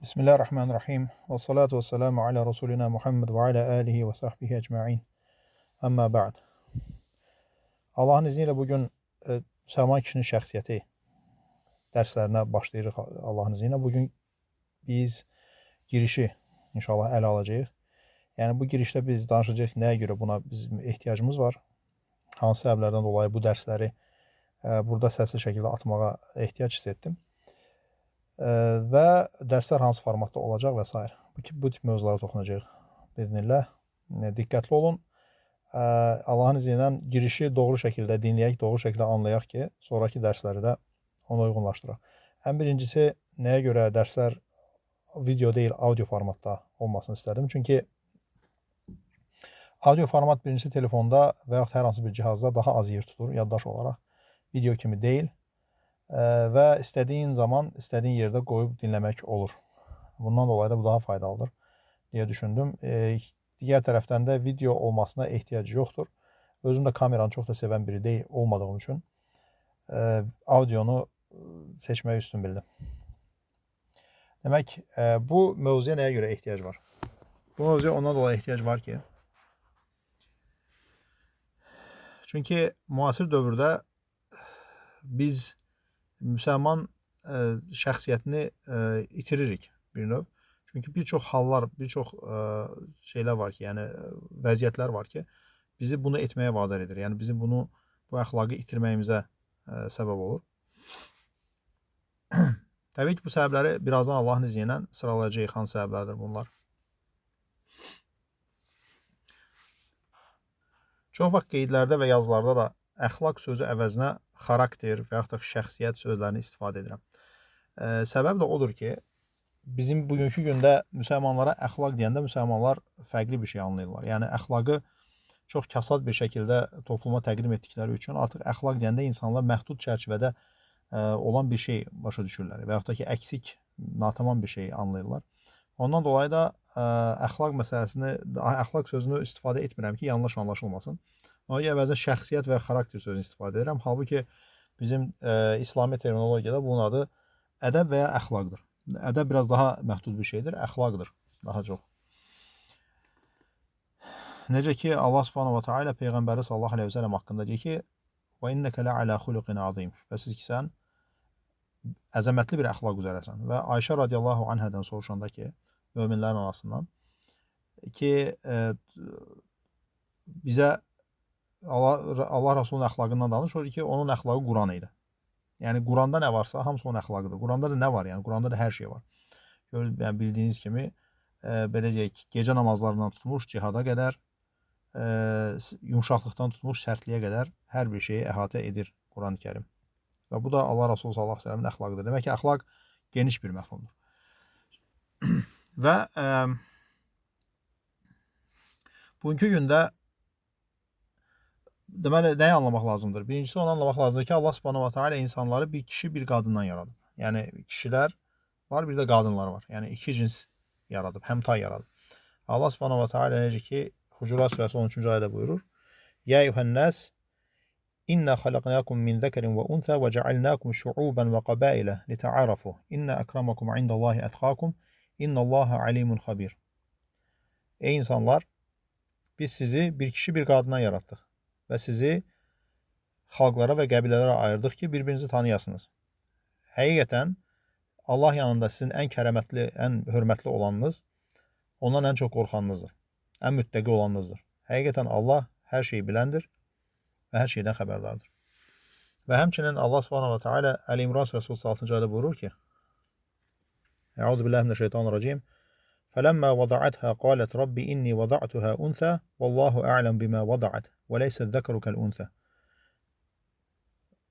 Bismillahirrahmanirrahim. Və salatu və selamu alə Rasulina Muhammed və alə alihi və sahbihi əcma'in. Əmmə ba'd. Allahın izni ilə bugün Müsəlman kişinin şəxsiyyəti dərslərinə başlayırıq Allahın izni ilə. Bugün biz girişi inşallah ələ alacağıq. Yəni bu girişdə biz danışacağıq nəyə görə buna bizim ehtiyacımız var. Hansı səbəblərdən dolayı bu dərsləri burada səsli şəkildə atmağa ehtiyac hiss etdim. Və dərslər hansı formatda olacaq və s. Bu tip mövzulara toxunacaq biiznillah. Diqqətli olun. Allahın izni ilə girişi doğru şəkildə dinləyək, doğru şəkildə anlayaq ki, sonraki dərsləri də ona uyğunlaşdıraq. Ən birincisi, nəyə görə dərslər video deyil, audio formatda olmasını istədim. Çünki audio format birincisi telefonda və yaxud hər hansı bir cihazda daha az yer tutur, yaddaş olaraq. Video kimi deyil. Və istədiyin zaman, istədiyin yerdə qoyub dinləmək olur. Bundan dolayı da bu daha faydalıdır deyə düşündüm. Digər tərəfdən də video olmasına ehtiyac yoxdur. Özüm də kameranı çox da sevən biri deyil olmadığım üçün audionu seçməyi üstün bildim. Demək, bu mövzuya nəyə görə ehtiyac var? Bu mövzuya ondan dolayı ehtiyac var ki, çünki müasir dövrdə biz müsəlman şəxsiyyətini itiririk bir növ. Çünki bir çox hallar, bir çox şeylər var ki, yəni vəziyyətlər var ki, bizi bunu etməyə vadar edir. Yəni bizim bu əxlaqı itirməyimizə səbəb olur. Təbii ki, bu səbəbləri birazdan Allahın izni ilə sıralayacağıq, hansı səbəblərdir bunlar. Çox vaxt qeydlərdə və yazılarda da əxlaq sözü əvəzinə xarakter və yaxud da şəxsiyyət sözlərini istifadə edirəm. Səbəb də odur ki, bizim bugünkü gündə müsəlmanlara əxlaq deyəndə müsəlmanlar fərqli bir şey anlayırlar. Yəni əxlaqı çox kasad bir şəkildə topluma təqdim etdikləri üçün artıq əxlaq deyəndə insanlar məhdud çərçivədə olan bir şey başa düşürlər və yaxud da ki, əksik, natamam bir şey anlayırlar. Ondan dolayı da əxlaq məsələsini, əxlaq sözünü istifadə etmirəm ki, yanlış anlaşılmasın. Ona görə əvvəlcə şəxsiyyət və xarakter sözünü istifadə edirəm. Halbuki bizim İslami terminologiyada bunun adı ədəb və ya əxlaqdır. Ədəb biraz daha məhdud bir şeydir, əxlaqdır daha çox. Necə ki, Allah subhanahu wa ta'ala Peyğəmbəri sallallahu aleyhi ve sellem haqqında deyir ki, وَإِنَّكَ لَعَلَى خُلُقٍ عَظِيمٍ Şübhəsiz ki, sən əzəmətli bir əxlaq üzərəsən. Və Ayşə radiyallahu anhədən soruşanda ki, möminlərin anasından ki, bizə Allah Rasulunun əxlaqından danışır ki, onun əxlaqı Quran idi. Yəni, Quranda nə varsa, hamısı onun əxlaqıdır. Quranda da nə var? Yəni, Quranda da hər şey var. Yəni, bildiyiniz kimi, belə deyək, gecə namazlarından tutmuş cihada qədər, yumşaqlıqdan tutmuş sərtliyə qədər hər bir şeyi əhatə edir Quran-ı Kərim. Və bu da Allah Rasulü sallallahu aleyhi ve sellemin əxlaqıdır. Demək ki, əxlaq geniş bir məfhumdur. Və bugünkü gündə deməli, nəyi anlamaq lazımdır? Birincisi, onu anlamaq lazımdır ki, Allah subhanahu wa ta'ala insanları bir kişi, bir qadından yaradıb. Yəni, kişilər var, bir də qadınlar var. Yəni, iki cins yaradıb, həmtay yaradıb. Allah subhanahu wa ta'ala necə ki, Hucurat surəsi 13-cü ayədə buyurur. Ya eyyuhənnəs, İnna xalaqnakum min zəkerin və untha və cəalnakum şuuban və qabailə lita'arafu. İnna akramakum indallahi ətqakum. İnnallaha alimun xabir. Ey insanlar, biz sizi bir kişi, bir qadından yaratdıq və sizi xalqlara və qəbilələrə ayırdıq ki, bir-birinizi tanıyasınız. Həqiqətən, Allah yanında sizin ən kərəmətli, ən hörmətli olanınız, ondan ən çox qorxanınızdır, ən müttəqi olanınızdır. Həqiqətən, Allah hər şeyi biləndir və hər şeydən xəbərdardır. Və həmçinin Allah subhanahu wa ta'ala Əl-İmran surəsi 36-cı ayədə buyurur ki, Əuzu billahi minəşşeytanirracim. فَلَمَّا وَضَعَتْهَا قَالَتْ رَبِّ إِنِّي وَضَعْتُهَا أُنْثَى وَاللّٰهُ أَعْلَمُ بِمَا وَضَعَتْ وَلَيْسَ الذَّكَرُ كَالْأُنْثَى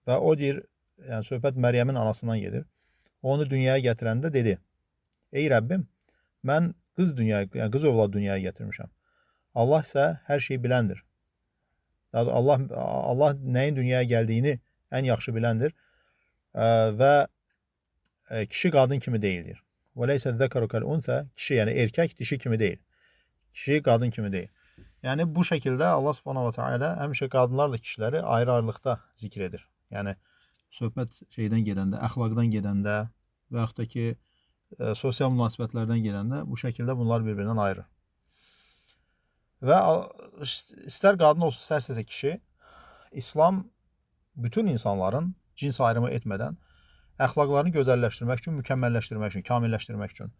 Və o deyir, yəni söhbət Məryəmin anasından gedir. Onu dünyaya gətirəndə dedi, ey Rəbbim, mən qız övlad dünyaya gətirmişəm. Allah isə hər şeyi biləndir. Allah nəyin dünyaya gəldiyini ən yaxşı biləndir və kişi qadın kimi deyildir. وَلَيْسَ الذَّكَرُ كَالْأُنْثَى Kişi, yəni erkək, dişi kimi deyil. Kişi, qadın kimi deyil. Yəni, bu şəkildə Allah subhanahu wa ta'ala həmişə qadınlarla kişiləri ayrı-ayrılıqda zikr edir. Yəni, söhbət şeydən gedəndə, əxlaqdan gedəndə və yaxud da ki, sosial münasibətlərdən gedəndə bu şəkildə bunlar bir-birindən ayırır. Və istər qadın olsun, istərsə kişi, İslam bütün insanların cins ayrımı etmədən əxlaqlarını gözəlləşdirmək üçün, mükəmməlləşdirmək üçün, kamilləşdirmək üçün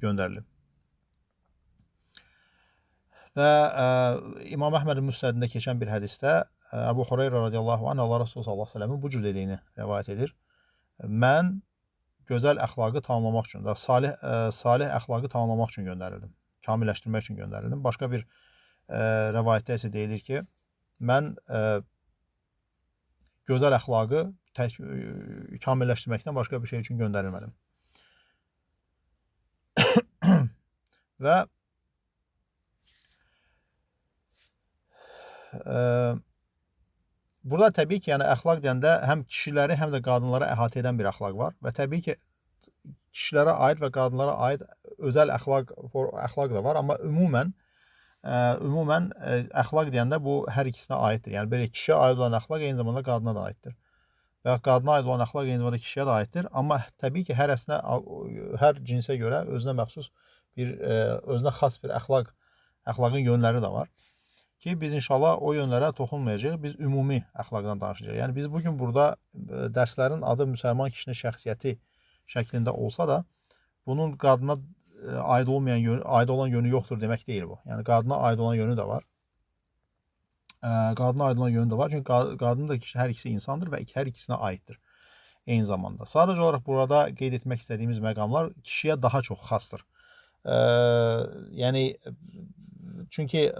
göndərilib. Və İmam Əhmədin Müsnədində keçən bir hədisdə Əbu Hüreyrə radiyallahu anh Allah Resulü sallallahu əleyhi və səlləmin bu cür dediyini rivayet edir. Mən gözəl əxlaqı tamamlamaq üçün, salih əxlaqı tamamlamaq üçün göndərildim. Kamilləşdirmək üçün göndərildim. Başqa bir rivayətdə isə deyilir ki, mən gözəl əxlaqı kamilləşdirməkdən başqa bir şey üçün göndərilmədim. Və burada təbii ki, yəni əxlaq deyəndə həm kişiləri, həm də qadınları əhatə edən bir əxlaq var və təbii ki, kişilərə aid və qadınlara aid özəl əxlaq da var, amma ümumən əxlaq deyəndə bu hər ikisinə aiddir. Yəni belə kişiyə aid olan əxlaq eyni zamanda qadına da aiddir. Və qadına aid olan əxlaq eyni zamanda kişiyə də aiddir. Amma təbii ki, hər cinsə görə özünə məxsus özünə xas bir əxlaqın yönləri də var. Ki biz inşallah o yönlərə toxunmayacağıq. Biz ümumi əxlaqdan danışacağıq. Yəni biz bugün burada dərslərin adı müsəlman kişinin şəxsiyyəti şəklində olsa da bunun qadına aid olan yönü yoxdur demək deyil bu. Yəni qadına aid olan yönü də var. Qadına aid olan yönü də var. Çünki qadın da hər ikisi insandır və hər ikisinə aiddir eyni zamanda. Sadəcə olaraq burada qeyd etmək istədiyimiz məqamlar kişiyə daha çox xasdır. Yəni çünki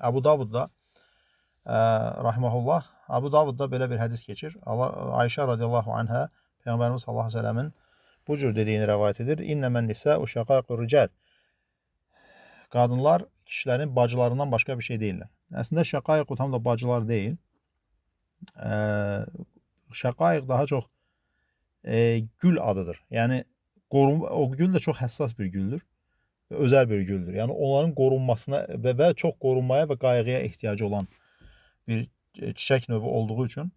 Əbu Davudda rahimehullah, Əbu Davudda belə bir hədis keçir. Ayşə radiyallahu anhə Peyğəmbərimiz sallallahu əleyhi və səlləmin bu cür dediyini rivayet edir. İnnəmən nisəu şəqaiqur rical. Qadınlar kişilərin bacılarından başqa bir şey deyirlər. Əslində şəqaiq tam da bacılar deyil. Şəqaiq daha çox gül adıdır. Yəni o gül də çox həssas bir güldür. Özəl bir güldür. Yəni onların qorunmasına və çox qorunmaya və qayğıya ehtiyacı olan bir çiçək növü olduğu üçün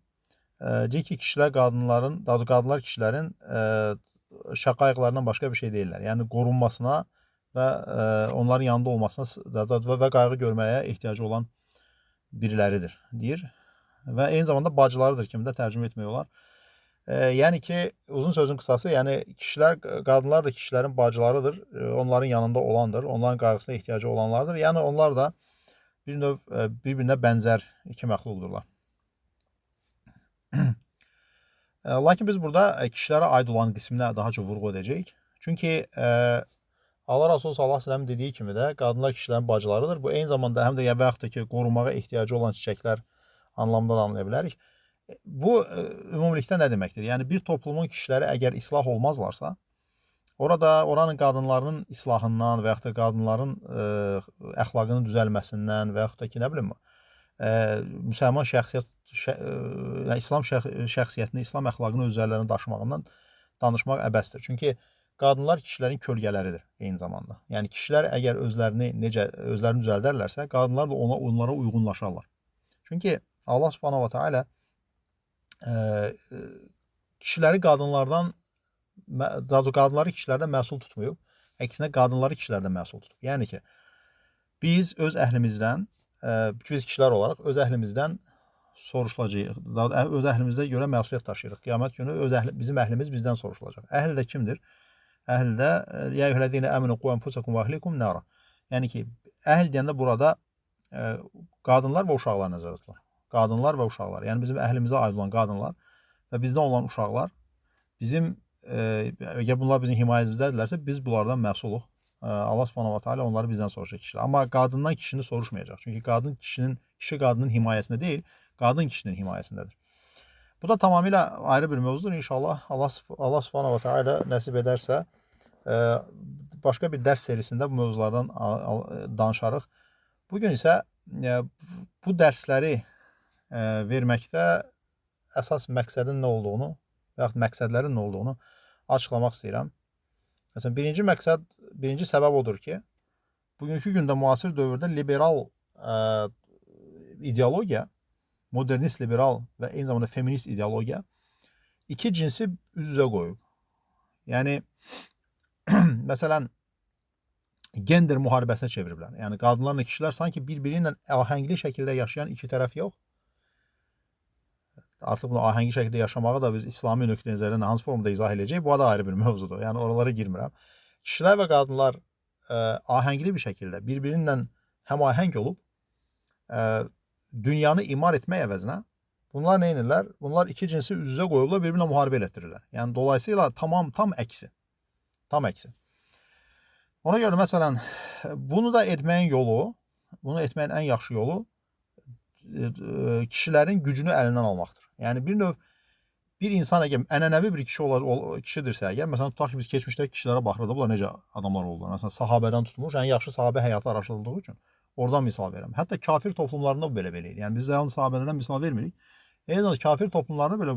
deyir ki, qadınlar kişilərin şəqaiqlarından başqa bir şey deyirlər. Yəni qorunmasına və onların yanında olmasına və qayğı görməyə ehtiyacı olan biriləridir deyir. Və eyni zamanda bacılarıdır kimi də tərcümə etmək olar. Yəni ki, uzun sözün qısası, yəni qadınlar da kişilərin bacılarıdır, onların yanında olandır, onların qayğısına ehtiyacı olanlardır. Yəni onlar da bir növ bir-birinə bənzər iki məxluqdurlar. Lakin biz burada kişilərə aid olan qisminə daha çox vurğu edəcəyik. Çünki Allah Resulü sallallahu əleyhi və səlləm dediyi kimi də qadınlar kişilərin bacılarıdır. Bu eyni zamanda həm də və yaxud da ki, qorunmağa ehtiyacı olan çiçəklər anlamında da anlaya bilərik. Bu ümumilikdə nə deməkdir? Yəni bir toplumun kişiləri əgər islah olmazlarsa, oranın qadınlarının islahından və yaxud da qadınların əxlaqının düzəlməsindən və yaxud da ki, nə bilim, müsəlman İslam şəxsiyyətini, İslam əxlaqını özlərində daşımağından danışmaq əbəsdir. Çünki qadınlar kişilərin kölgələridir eyni zamanda. Yəni kişilər əgər özlərini düzəldərlərsə, qadınlar da onlara uyğunlaşarlar. Çünki Allah Subhanahu va Taala kişiləri qadınları kişilərdən məhsul tutmayıb, əksinə qadınları kişilərdən məhsul tutub. Yəni ki, biz öz əhlimizdən, biz kişilər olaraq öz əhlimizdən soruşulacağıq, öz əhlimizdə görə məsuliyyət daşıyırıq. Qiyamət günü bizim əhlimiz bizdən soruşulacaq. Əhl də kimdir? Əhl də ya eyyuhellezine amenu qu enfusakum və ahlikum nara. Yəni ki, əhl deyəndə burada qadınlar və uşaqlar nəzərdə tutulur. Qadınlar və uşaqlar. Yəni bizim əhlimizə aid olan qadınlar və bizdən olan uşaqlar əgər bunlar bizim himayəmizdədirlərsə, biz bunlardan məsuluq. Allah Subhanahu va Taala onları bizdən soruşacaq kişilər. Amma qadından kişini soruşmayacaq. Çünki kişi qadının himayəsində deyil, qadın kişinin himayəsindədir. Bu da tamamilə ayrı bir mövzudur. İnşallah Allah Subhanahu va Taala nəsib edərsə başqa bir dərs serisində bu mövzulardan danışarıq. Bugün isə bu dərsləri verməkdə əsas məqsədin nə olduğunu və yaxud məqsədlərin nə olduğunu açıqlamaq istəyirəm. Məsələn, birinci səbəb odur ki, bugünkü gündə müasir dövrdə liberal ideologiya, modernist liberal və eyni zamanda feminist ideologiya iki cinsi üz-üzə qoyub. Yəni məsələn gender müharibəsinə çeviriblər. Yəni qadınlarla kişilər sanki bir-biri ilə ahəngli şəkildə yaşayan iki tərəf yox. Artıq bunu ahəngli şəkildə yaşamağı da biz İslami nöqteyi-nəzərdən hansı formada izah edəcəyik, bu da ayrı bir mövzudur. Yəni oralara girmirəm. Kişilər və qadınlar ahəngli bir şəkildə bir-biri ilə həmahəng olub dünyanı imar etmək əvəzinə bunlar nə edirlər? Bunlar iki cinsi üz-üzə qoyublar, bir-birinə müharibə elətdirirlər. Yəni dolayısıyla tam əksi. Tam əksi. Ona görə məsələn bunu da etməyin yolu, bunu etməyin ən yaxşı yolu kişilərin gücünü əlindən almaqdır. Yəni bir növ bir insan əgər ənənəvi bir kişidirsə, əgər məsələn tutaq ki biz keçmişdə kişilərə baxırdıq, bunlar necə adamlar oldular. Məsələn sahabədən tutmuş, ən yaxşı sahabə həyatı araşdırıldığı üçün oradan misal verirəm. Hətta kafir toplumlarında bu belə idi. Yəni biz yalnız sahabələrdən misal vermirik. Eyni zamanda kafir toplumlarında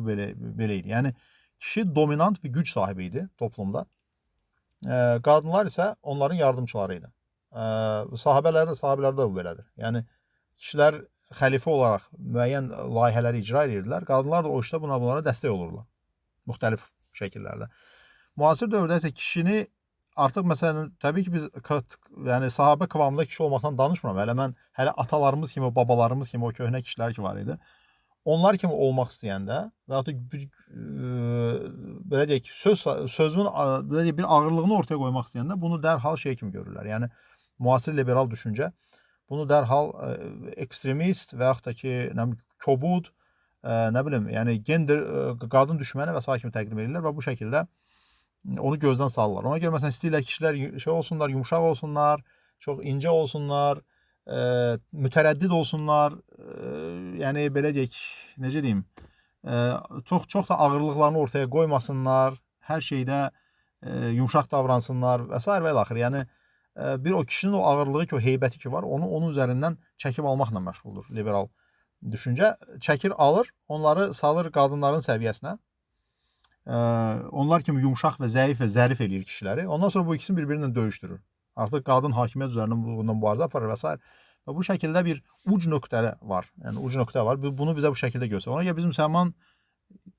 belə idi. Yəni kişi dominant bir güc sahibi idi toplumda. Qadınlar isə onların yardımçıları idi. Sahabələrdə bu belədir. Yəni kişilər xəlifə olaraq müəyyən layihələri icra edirdilər. Qadınlar da o işdə bunlara dəstək olurlar. Müxtəlif şəkillərdə. Müasir dövrdə isə kişini artıq məsələn təbii ki biz yəni sahabə kıvamında kişi olmaqdan danışmıram. Hələ atalarımız kimi, babalarımız kimi o köhnə kişilər ki var idi. Onlar kimi olmaq istəyəndə və ya belə deyək ki, sözün belə deyək, bir ağırlığını ortaya qoymaq istəyəndə bunu dərhal şey kimi görürlər. Yəni müasir liberal düşüncə bunu dərhal ekstremist və yaxud da ki, kobud, nə bilim, yəni gender qadın düşməni və s. kimi təqdim edirlər və bu şəkildə onu gözdən salırlar. Ona görə məsələn istəyirlər kişilər şey olsunlar, yumşaq olsunlar, çox incə olsunlar, mütərəddid olsunlar, yəni belə deyək, necə deyim, çox da ağırlıqlarını ortaya qoymasınlar, hər şeydə yumşaq davransınlar və s. və axır. Yəni bir o kişinin o ağırlığı ki, o heybəti ki var, onu onun üzərindən çəkib almaqla məşğuldur liberal düşüncə. Çəkir, alır, onları salır qadınların səviyyəsinə. Onlar kimi yumşaq və zəif və zərif eləyir kişiləri. Ondan sonra bu ikisini bir-birinlə döyüşdürür. Artıq qadın hakimiyyət üzərindən bundan mübarizə aparır və s. Və bu şəkildə bir uc nöqtə var. Yəni uc nöqtə var. Bunu bizə bu şəkildə göstərir. Ona görə biz müsəlman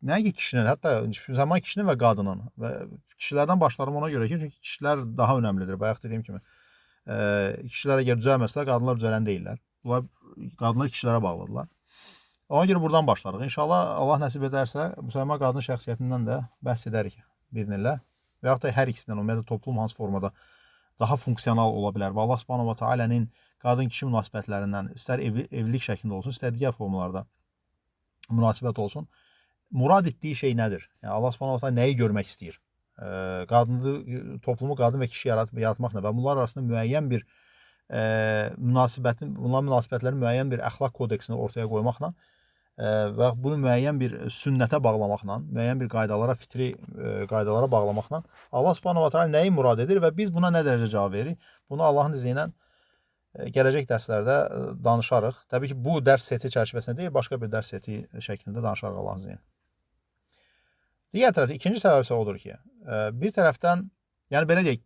nəinki kişinin, hətta müsəlman kişinin və qadının və kişilərdən başlarım ona görə ki, çünki kişilər daha önəmlidir. Bayaq dediyim kimi, kişilər əgər düzəlməsə, qadınlar düzələn deyirlər. Bunlar qadınlar kişilərə bağlıdırlar. Ona görə buradan başlarıq. İnşallah Allah nəsib edərsə, müsəlman qadın şəxsiyyətindən də bəhs edərik biiznillah. Və yaxud da hər ikisindən, ümumiyyətlə toplum hansı formada daha funksional ola bilər və Allah Subhanahu va Taala'nın qadın-kişi münasibətlərindən istər evlilik şəklində olsun, istər digər formalarda münasibət olsun, murad etdiyi şey nədir? Yəni Allah Subhanahu va Taala nəyi görmək istəyir? Toplumu qadın və kişi yaratmaqla və bunlar arasında müəyyən bir bunların münasibətlərin müəyyən bir əxlaq kodeksini ortaya qoymaqla və bunu müəyyən bir sünnətə bağlamaqla, müəyyən bir qaydalara, fitri qaydalara bağlamaqla Allah Subhanahu va Taala nəyi murad edir və biz buna nə dərəcə cavab veririk? Bunu Allahın izni ilə gələcək dərslərdə danışarıq. Təbii ki, bu dərs seti çərçivəsində deyil, başqa bir dərs seti şəklində danışarıq Allahın izni ilə. Digər tərəfdə ikinci səbəb isə odur ki, bir tərəfdən, yəni belə deyək,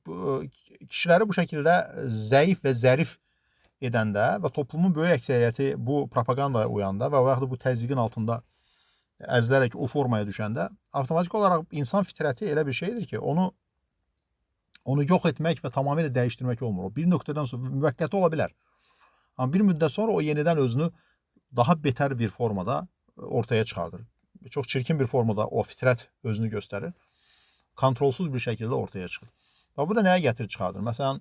kişiləri bu şəkildə zəif və zərif edəndə və toplumun böyük əksəriyyəti bu propagandaya uyanda və yaxud da bu təzyiqin altında əzilərək o formaya düşəndə, avtomatik olaraq insan fitrəti elə bir şeydir ki, onu yox etmək və tamamilə dəyişdirmək olmur. O bir nöqtədən sonra müvəqqəti ola bilər. Amma bir müddət sonra o yenidən özünü daha betər bir formada ortaya çıxardır. Çox çirkin bir formada o fitrət özünü göstərir. Kontrolsuz bir şəkildə ortaya çıxır. Və bu da nəyə gətirib çıxardır? Məsələn,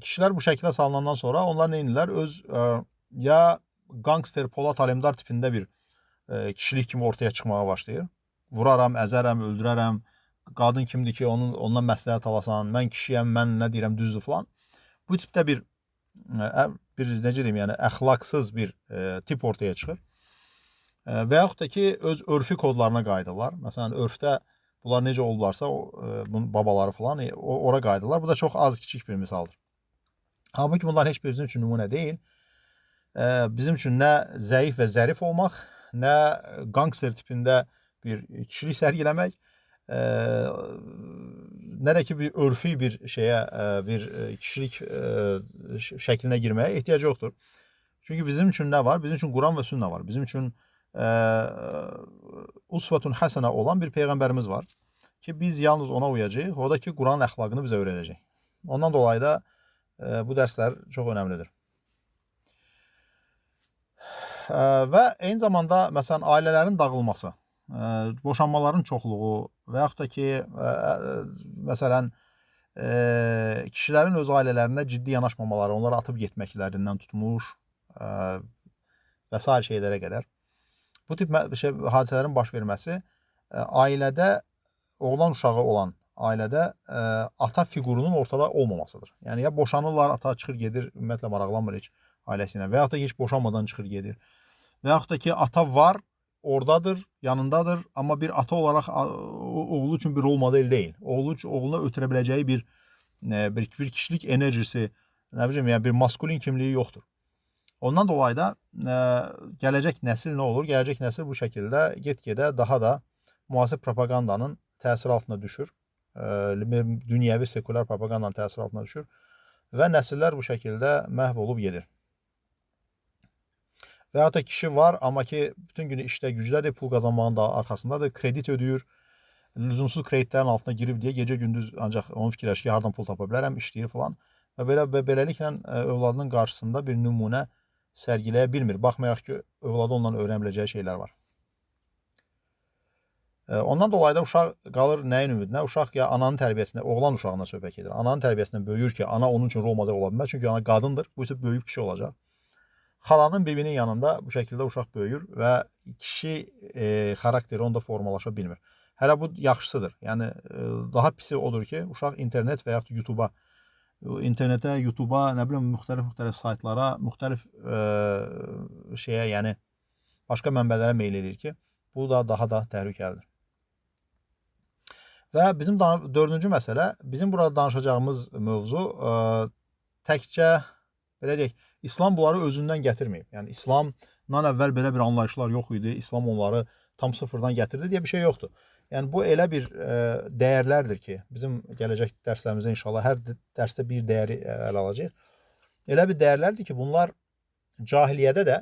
kişilər bu şəkildə salınandan sonra onlar nə edirlər? Öz ya gangster, Polat Alemdar tipində bir kişilik kimi ortaya çıxmağa başlayır. Vuraram, əzərəm, öldürərəm, qadın kimdir ki, ondan məsləhət alasan, mən kişiyəm, mən nə deyirəm, düzdür falan. Bu tipdə bir necə deyim, yəni əxlaqsız bir tip ortaya çıxır. Və yaxud da ki, öz örfi kodlarına qayıdırlar. Məsələn, örfdə bunlar necə oldularsa, bunun babaları falan ora qayıdırlar. Bu da çox az, kiçik bir misaldır. Halbuki bunlar heç bir üçün nümunə deyil. Bizim üçün nə zəif və zərif olmaq, nə gangster tipində bir kişilik sərgiləmək, nə də ki, bir örfi bir şeyə, bir kişilik şəklinə girməyə ehtiyac yoxdur. Çünki bizim üçün nə var? Bizim üçün Quran və sünnə var. Bizim üçün usvetun həsənə olan bir peyğəmbərimiz var ki, biz yalnız ona uyacağıq. O da ki, Quran əxlaqını bizə öyrədəcək. Ondan dolayı da bu dərslər çox önəmlidir. Və eyni zamanda məsələn ailələrin dağılması, boşanmaların çoxluğu və yaxud da ki, məsələn kişilərin öz ailələrində ciddi yanaşmamaları, onları atıb getməklərindən tutmuş və sair şeylərə qədər. Bu tip hadisələrin baş verməsi ailədə oğlan uşağı olan ailədə ata figurunun ortada olmamasıdır. Yəni ya boşanırlar, ata çıxır gedir, ümumiyyətlə maraqlanmır heç ailəsi ilə və yaxud da heç boşanmadan çıxır gedir. Və yaxud da ki, ata var, oradadır, yanındadır, amma bir ata olaraq oğlu üçün bir rol model deyil. Oğluna ötürə biləcəyi bir kişilik enerjisi, nə bilim, yəni bir maskulin kimliyi yoxdur. Ondan dolayı da gələcək nəsil nə olur? Gələcək nəsil bu şəkildə get-gedə daha da müasir propagandanın təsiri altına düşür. Dünyəvi sekulyar propagandanın təsiri altına düşür və nəsillər bu şəkildə məhv olub gedir. Və ya da kişi var, amma ki, bütün günü işdə güclədir, pul qazanmağın da arxasındadır, kredit ödəyir, lüzumsuz kreditlərin altına girib deyə gecə-gündüz ancaq onun fikirləşir ki, hardan pul tapa bilərəm, işləyir falan. Və beləliklə övladının qarşısında bir nümunə sərgiləyə bilmir. Baxmayaraq ki, övladı ondan öyrənə biləcəyi şeylər var. Ondan dolayı da uşaq qalır nəyin ümidinə? Uşaq ya ananın tərbiyəsində, oğlan uşağına söhbət edir. Ananın tərbiyəsində böyür ki, ana onun üçün rol model ola bilməz. Çünki ana qadındır. Bu isə böyük kişi olacaq. Xalanın bibinin yanında bu şəkildə uşaq böyür və kişi xarakteri onda formalaşa bilmir. Hələ bu yaxşısıdır. Yəni daha pisi odur ki, uşaq internet və yaxud YouTube'a, nə bilim, müxtəlif saytlara, müxtəlif şeyə, yəni başqa mənbələrə meyl edir ki, bu da daha da təhlükəlidir. Və bizim dördüncü məsələ, bizim burada danışacağımız mövzu təkcə, belə deyək, İslam bunları özündən gətirməyib. Yəni İslamdan əvvəl belə bir anlayışlar yox idi, İslam onları tam sıfırdan gətirdi deyə bir şey yoxdur. Yəni bu elə bir dəyərlərdir ki, bizim gələcək dərslərimizdə inşallah hər dərsdə bir dəyəri ələ alacaq. Elə bir dəyərlərdir ki, bunlar cahiliyyədə də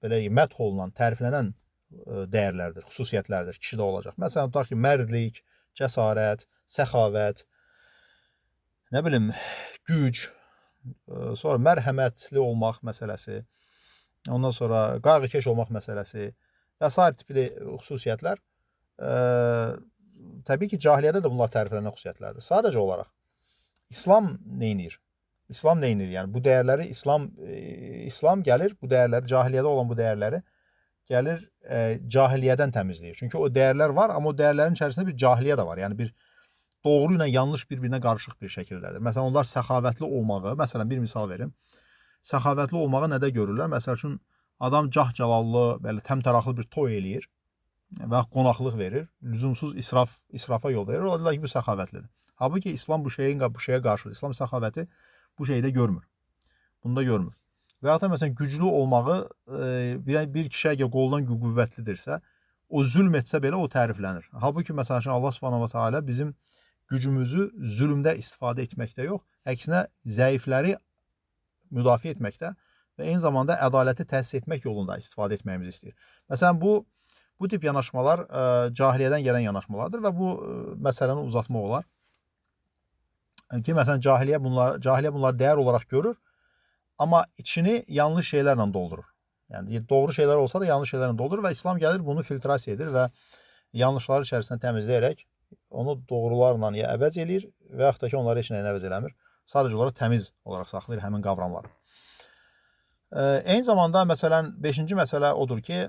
belə məth olunan, təriflənən dəyərlərdir, xüsusiyyətlərdir, kişidə olacaq. Məsələn, tutaq ki, mərdlik, cəsarət, səxavət, nə bilim, güc, sonra mərhəmətli olmaq məsələsi, ondan sonra qayğıkeş olmaq məsələsi və s. tipli xüsusiyyətlər təbii ki, cahiliyyədə də bunlar təriflənən xüsusiyyətlərdir. Sadəcə olaraq İslam neynir? İslam neynir? Yəni bu dəyərləri İslam gəlir, bu dəyərləri, cahiliyyədə olan bu dəyərləri gəlir cahiliyyədən təmizləyir. Çünki o dəyərlər var, amma o dəyərlərin içərisində bir cahiliyyə də var. Yəni bir doğru ilə yanlış bir-birinə qarışıq bir şəkildədir. Məsələn, onlar səxavətli olmağı, məsələn, bir misal verim. Səxavətli olmağı nədə görürlər? Məsəl üçün, adam cah-calallı, belə təmtəraqlı bir toy eləyir və qonaqlıq verir, lüzumsuz israfa yol verir. O deyirlər ki, bu səxavətlidir. Halbuki İslam bu şeyə qarşıdır. İslam səxavəti bu şeydə görmür. Bunda görmür. Və ya da məsələn, güclü olmağı bir kişi əgər qoldan qüvvətlidirsə, o zülm etsə belə o təriflənir. Halbuki məsələn, Allah Subhanahu va Taala bizim gücümüzü zülmdə istifadə etməkdə yox, əksinə zəifləri müdafiə etməkdə və eyni zamanda ədaləti təsis etmək yolunda istifadə etməyimizi istəyir. Məsələn, bu tip yanaşmalar cahiliyyədən gələn yanaşmalardır və bu məsələni uzatmaq olar. Ki, məsələn, cahiliyyə bunları dəyər olaraq görür, amma içini yanlış şeylərlə doldurur. Yəni, doğru şeylər olsa da yanlış şeylərlə doldurur və İslam gəlir, bunu filtrasiya edir və yanlışları içərisində təmizləyərək onu doğrularla ya əvəz eləyir və yaxud da ki, onları heç nəyə əvəz eləmir. Sadəcə olaraq təmiz olaraq saxlayır həmin qavramları. Eyni zamanda, məsələn, 5-ci məsələ odur ki,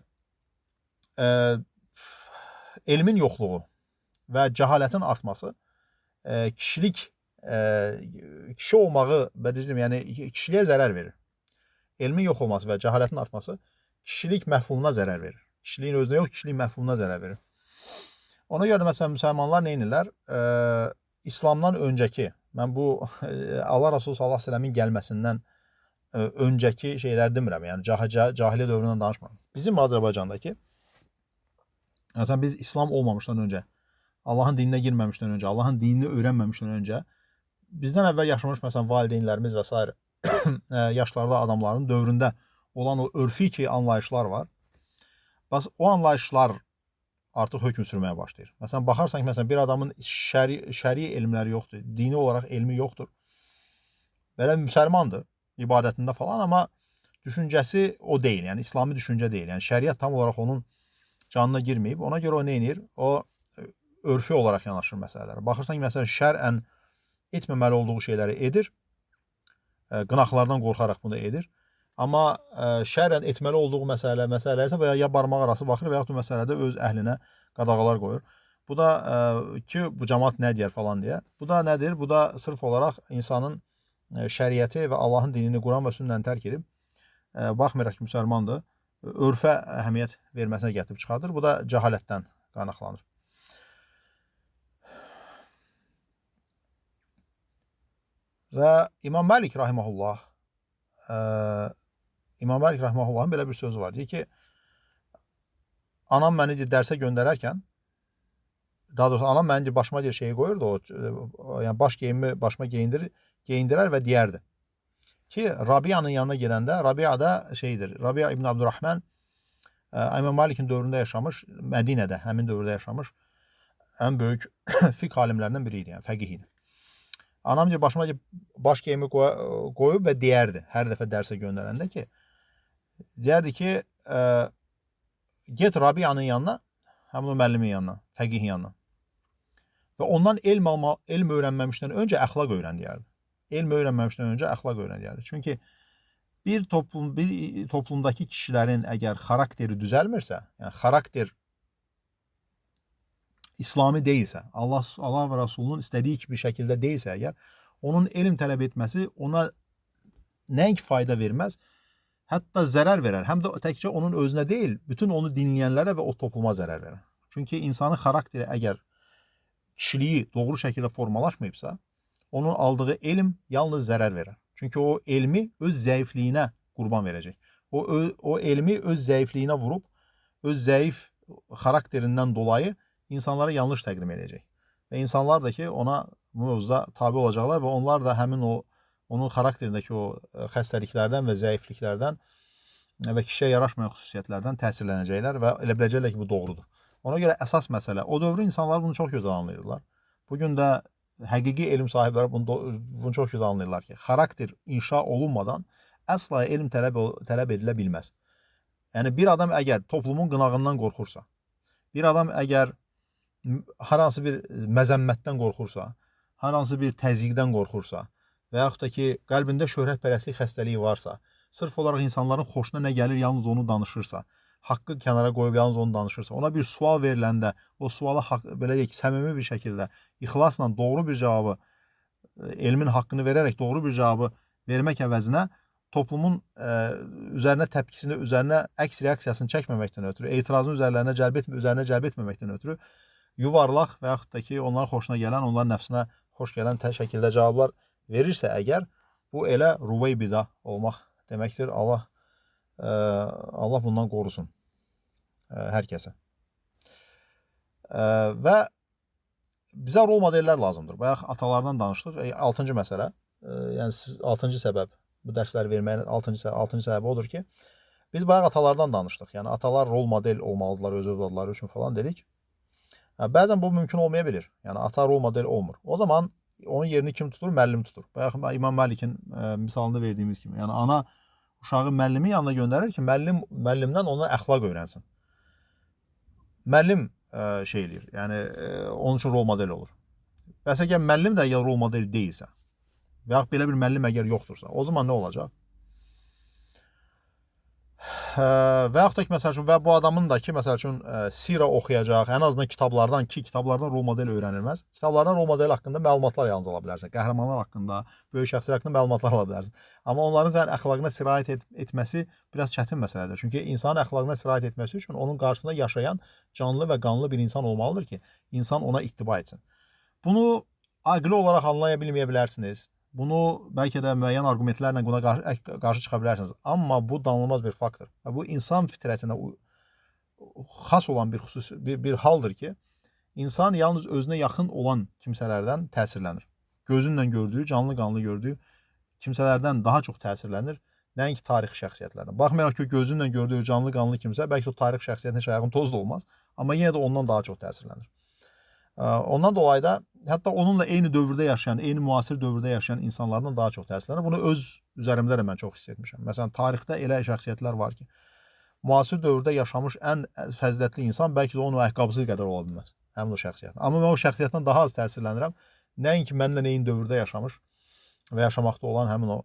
elmin yoxluğu və cəhalətin artması kişi olmağı, yəni kişiliyə zərər verir. Elmin yox olması və cəhalətin artması kişilik məfhumuna zərər verir. Kişiliyin özünə yox, kişilik məfhumuna zərər verir. Ona görə də məsələn, müsəlmanlar nə edirlər? İslamdan öncəki, mən bu Allah Rasulü sallallahu əleyhi və səlləmin gəlməsindən öncəki şeylər demirəm, yəni cahiliyyə dövründən danışmıram. Bizim Azərbaycandakı, məsələn, biz İslam olmamışdan öncə, Allahın dininə girməmişdən öncə, Allahın dinini öyrənməmişdən öncə, bizdən əvvəl yaşamış, məsələn, valideynlərimiz və s. yaşlarda adamların dövründə olan o örfi ki, anlayışlar var. Bax o anlayışlar artıq hökm sürməyə başlayır. Məsələn, baxarsan ki, məsələn, bir adamın şəri elmləri yoxdur, dini olaraq elmi yoxdur. Belə müsəlmandır ibadətində falan, amma düşüncəsi o deyil. Yəni İslami düşüncə deyil. Yəni şəriət tam olaraq onun canına girməyib. Ona görə o nə edir? O örfi olaraq yanaşır məsələlərə. Baxırsan ki, məsələn, şərən etməməli olduğu şeyləri edir. Qınaqlardan qorxaraq bunu edir. Amma şərən etməli olduğu məsələlər isə və ya barmaq arası baxır və ya bu məsələdə öz əhlinə qadağalar qoyur. Bu da ki, bu cəmaət nə deyər falan deyə. Bu da nədir? Bu da sırf olaraq insanın şəriəti və Allahın dinini Quran və sünnəni tərk edib, baxmayaraq ki, müsəlmandır, örfə əhəmiyyət verməsinə gətirib çıxardır. Bu da cəhalətdən qaynaqlanır. Və İmam Məlik rahimehullah İmam Məlik belə bir sözü var. Deyir ki, anam məni dərsə göndərərkən, daha doğrusu anam məni başıma bir şeyi qoyurdu, yəni baş geyimimi başıma geyindirər və deyərdi ki, Rabia'nın yanına gedəndə, Rabia da şeydir, Rabia İbn Abdurrahman İmam Məlikin dövründə yaşamış, Mədinədə həmin dövrdə yaşamış ən böyük fiqh alimlərindən biri idi, yəni fəqih idi. Anam başıma baş geyimi qoyub və deyərdi hər dəfə dərsə göndərəndə ki, deyərdi ki, get Rabia'nın yanına, həmin o müəllimin yanına, fəqihin yanına. Və ondan elm öyrənməmişdən öncə əxlaq öyrən deyərdi. Elm öyrənməmişdən öncə əxlaq öyrən deyərdi. Çünki bir toplumdakı kişilərin əgər xarakteri düzəlmirsə, yəni xarakter İslami deyilsə, Allah və Rasulunun istədiyi kimi şəkildə deyilsə əgər, onun elm tələb etməsi ona nəinki fayda verməz, hətta zərər verər. Həm də təkcə onun özünə deyil, bütün onu dinləyənlərə və o topluma zərər verər. Çünki insanın xarakteri əgər kişiliyi doğru şəkildə formalaşmayıbsa, onun aldığı elm yalnız zərər verər. Çünki o elmi öz zəifliyinə qurban verəcək. O elmi öz zəifliyinə vurub, öz zəif xarakterindən dolayı insanlara yanlış təqdim edəcək. Və insanlar da ki, ona bu mövzuda tabi olacaqlar və onlar da həmin onun xarakterindəki o xəstəliklərdən və zəifliklərdən və kişiyə yaraşmayan xüsusiyyətlərdən təsirlənəcəklər və elə biləcəklər ki, bu doğrudur. Ona görə əsas məsələ, o dövrün insanlar bunu çox gözəl anlayırlar. Bugün də həqiqi elm sahibləri bunu çox gözəl anlayırlar ki, xarakter inşa olunmadan əsla elm tələb edilə bilməz. Yəni, bir adam əgər toplumun qınağından qorxursa, bir adam əgər hər hansı bir məzəmmətdən qorxursa, hər hansı bir təzyiqdən qorxursa və yaxud da ki, qəlbində şöhrətpərəstlik xəstəliyi varsa, sırf olaraq insanların xoşuna nə gəlir, yalnız onu danışırsa, haqqı kənara qoyub yalnız onu danışırsa, ona bir sual veriləndə, o suala belə deyək, səmimi bir şəkildə, ixlasla doğru bir cavabı, elmin haqqını verərək doğru bir cavabı vermək əvəzinə toplumun üzərinə təpkisini, üzərinə əks reaksiyasını çəkməməkdən ötürü, etirazın üzərinə cəlb etməməkdən ötürü yuvarlaq və yaxud da ki, onların xoşuna gələn, onların nəfsinə xoş gələn şəkildə cavablar verirsə əgər, bu elə ruveybidə olmaq deməkdir. Allah bundan qorusun hər kəsə. Və bizə rol modellər lazımdır. Bayaq atalardan danışdıq. 6-cı məsələ, yəni 6-cı səbəb, bu dərsləri verməyin 6-cı səbəbi odur ki, biz bayaq atalardan danışdıq. Yəni atalar rol model olmalıdırlar öz övladları üçün falan dedik. Bəzən bu mümkün olmaya bilir. Yəni ata rol model olmur. O zaman onun yerini kim tutur? Müəllim tutur. Bayaq İmam Məlikin misalında verdiyimiz kimi. Yəni ana uşağı müəllimin yanına göndərir ki, müəllimdən ona əxlaq öyrənsin. Müəllim şey eləyir. Yəni onun üçün rol model olur. Bəs əgər müəllim də rol model deyilsə və yaxud belə bir müəllim əgər yoxdursa, o zaman nə olacaq? Və yaxud da ki, məsəl üçün, və bu adamın da ki, məsəl üçün, sirə oxuyacaq, ən azından kitablardan rol model öyrənilməz. Kitablardan rol model haqqında məlumatlar yalnız ala bilərsən. Qəhrəmanlar haqqında, böyük şəxslər haqqında məlumatlar ala bilərsən. Amma onların sənin əxlaqına sirayət etməsi biraz çətin məsələdir. Çünki insanın əxlaqına sirayət etməsi üçün onun qarşısında yaşayan canlı və qanlı bir insan olmalıdır ki, insan ona ittiba etsin. Bunu aqli olaraq anlaya bilməyə bilərsiniz. Bunu bəlkə də müəyyən arqumentlərlə buna qarşı çıxa bilərsiniz. Amma bu danılmaz bir faktdır. Və bu insan fitrətinə xas olan bir haldır ki, insan yalnız özünə yaxın olan kimsələrdən təsirlənir. Gözünlə gördüyü, canlı qanlı gördüyü kimsələrdən daha çox təsirlənir Nəinki tarixi şəxsiyyətlərdən. Baxmayaraq ki, gözünlə gördüyü canlı qanlı kimsə, bəlkə o tarixi şəxsiyyətin heç ayağın toz da olmaz, amma yenə də ondan daha çox təsirlənir. Ondan dolayı da hətta onunla eyni dövrdə yaşayan, eyni müasir dövrdə yaşayan insanlardan daha çox təsirlənir. Bunu öz üzərimdə də mən çox hiss etmişəm. Məsələn, tarixdə elə şəxsiyyətlər var ki, müasir dövrdə yaşamış ən fəzilətli insan bəlkə də onun ayaqqabısı qədər ola bilməz. Həmin o şəxsiyyət. Amma mən o şəxsiyyətdən daha az təsirlənirəm. Nəinki mənlə eyni dövrdə yaşamış və yaşamaqda olan həmin o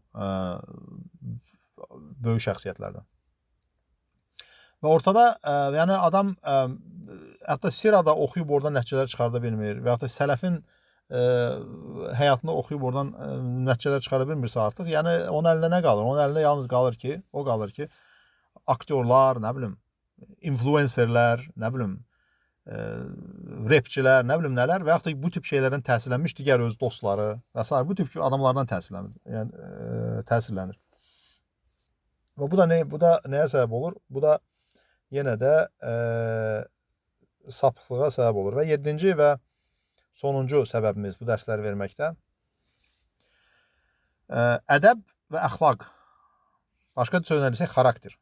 böyük şəxsiyyətlərdən. Və ortada yəni adam hətta sirada oxuyub oradan nəticələr çıxarda bilmir və hətta sələfin həyatında oxuyub oradan nəticələr çıxarda bilmirsə artıq, yəni onun əlində nə qalır? Onun əlində yalnız qalır ki, aktyorlar, nə bilim, influencerlər, nə bilim, rapçilər, nə bilim nələr və yaxud da bu tip şeylərdən təsirlənmiş digər öz dostları və s. bu tip adamlardan təsirlənir. Və bu da nəyə səbəb olur? Bu da yenə də sapıqlığa səbəb olur. Və 7-ci və sonuncu səbəbimiz bu dərsləri verməkdə ədəb və əxlaq, başqa söylənirsə xarakter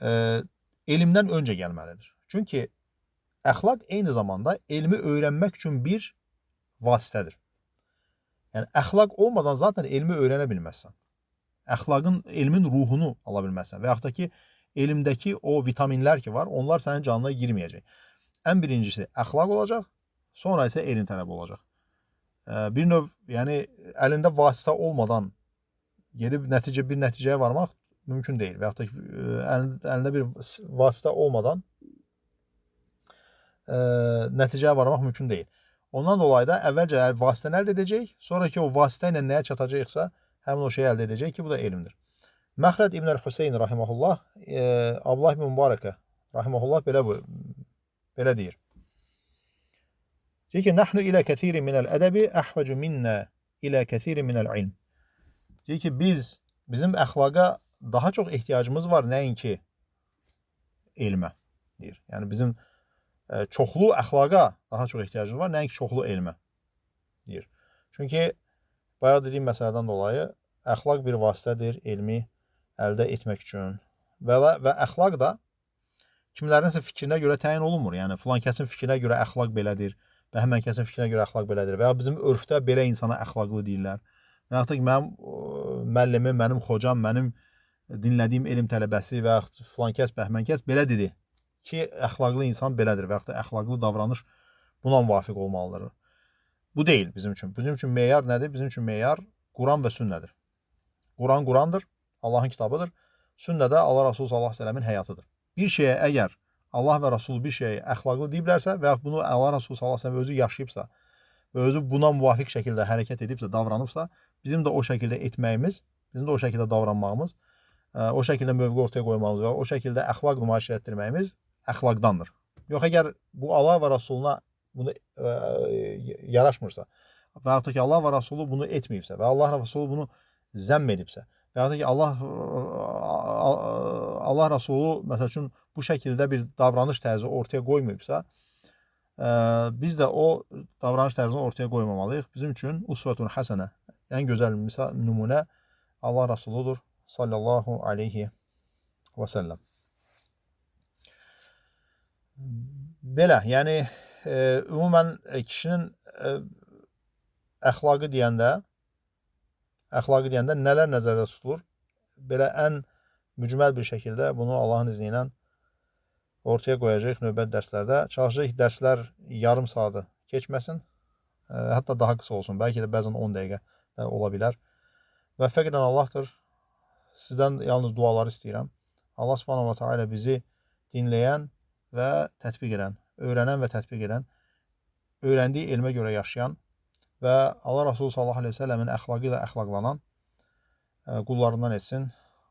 elmdən öncə gəlməlidir. Çünki əxlaq eyni zamanda elmi öyrənmək üçün bir vasitədir. Yəni, əxlaq olmadan zaten elmi öyrənə bilməzsən. Elmin ruhunu ala bilməzsən və yaxud da ki, elmdəki o vitaminlər ki var, onlar sənin canına girməyəcək. Ən birincisi əxlaq olacaq, sonra isə elm tələb olacaq. Bir növ, yəni əlində vasitə olmadan gedib bir nəticəyə varmaq mümkün deyil və yaxud da ki, əlində bir vasitə olmadan nəticəyə varmaq mümkün deyil. Ondan dolayı da əvvəlcə vasitəni əldə edəcək, sonra ki, o vasitə ilə nəyə çatacaqsa, həmin o şeyi əldə edəcək ki, bu da elmdir. Məxləd İbn Hüseyn rahimehullah, Abdullah ibn Mübarəkə rahimehullah belə deyir. Deyir ki, nəhnu ilə kəsiri minəl ədəbi əhvəcu minnə ilə kəsiri minəl ilm. Deyir ki, bizim əxlaqa daha çox ehtiyacımız var, nəinki elmə, deyir. Yəni, bizim çoxlu əxlaqa daha çox ehtiyacımız var, nəinki çoxlu elmə, deyir. Çünki bayaq dediyim məsələdən dolayı əxlaq bir vasitədir elmi əldə etmək üçün və əxlaq da kimlərinsə fikrinə görə təyin olunmur. Yəni, filan kəsin fikrinə görə əxlaq belədir və həmən kəsin fikrinə görə əxlaq belədir və ya bizim örfdə belə insana əxlaqlı deyirlər. Və yaxud da ki, mənim müəllimim, mənim xocam, mənim dinlədiyim elm tələbəsi və yaxud filan kəs, bəhmən kəs belə dedi ki, əxlaqlı insan belədir və yaxud da əxlaqlı davranış buna müvafiq olmalıdır. Bu deyil bizim üçün. Bizim üçün meyar nədir? Bizim üçün meyar Quran və sünnədir. Quran Qurandır, Allahın kitabıdır. Sünnə də Allah Rasulü sallallahu əleyhi və səlləmin həyatıdır. Bir şeyə əgər Allah və Rasul bir şeyə əxlaqlı deyiblərsə və yaxud bunu Allah Rasulü sallallahu əleyhi və səlləm özü yaşayıbsa və özü buna müvafiq şəkildə hərəkət edibsə, davranıbsa, bizim də o şəkildə etməyimiz, bizim də o şəkildə davranmağımız, o şəkildə mövqe ortaya qoymağımız və o şəkildə əxlaq nümayiş etdirməyimiz əxlaqdandır. Yox, əgər bu Allah və Rasuluna bunu yaraşmırsa və yaxud da ki, Allah və Rasulü bunu etməyibsə və Allah Rasulü bunu zəmm edibsə və yaxud da ki, Allah Rasulü məsəl üçün bu şəkildə bir davranış tərzi ortaya qoymayıbsa, biz də o davranış tərzini ortaya qoymamalıyıq. Bizim üçün usvetun həsənə, ən gözəl nümunə Allah Rasuludur sallallahu aleyhi və səlləm. Belə, yəni ümumən kişinin əxlaqı deyəndə nələr nəzərdə tutulur? Belə ən mücməl bir şəkildə bunu Allahın izni ilə ortaya qoyacaq növbət dərslərdə. Çalışacaq ki, dərslər yarım saatı keçməsin, hətta daha qısa olsun, bəlkə də bəzən 10 dəqiqə də ola bilər. Müvəffəq edən Allahdır. Sizdən yalnız duaları istəyirəm. Allah subhanahu wa ta'ala bizi dinləyən və tətbiq edən, öyrənən və tətbiq edən, öyrəndiyi elmə görə yaşayan və Allah Rasulü sallallahu aleyhi ve sellemin əxlaqı ilə əxlaqlanan qullarından etsin.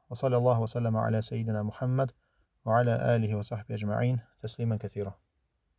Və sallallahu və səlləmə alə seyyidina Muhammed və alə alihi və sahbihi ecma'in təslimən kəthira.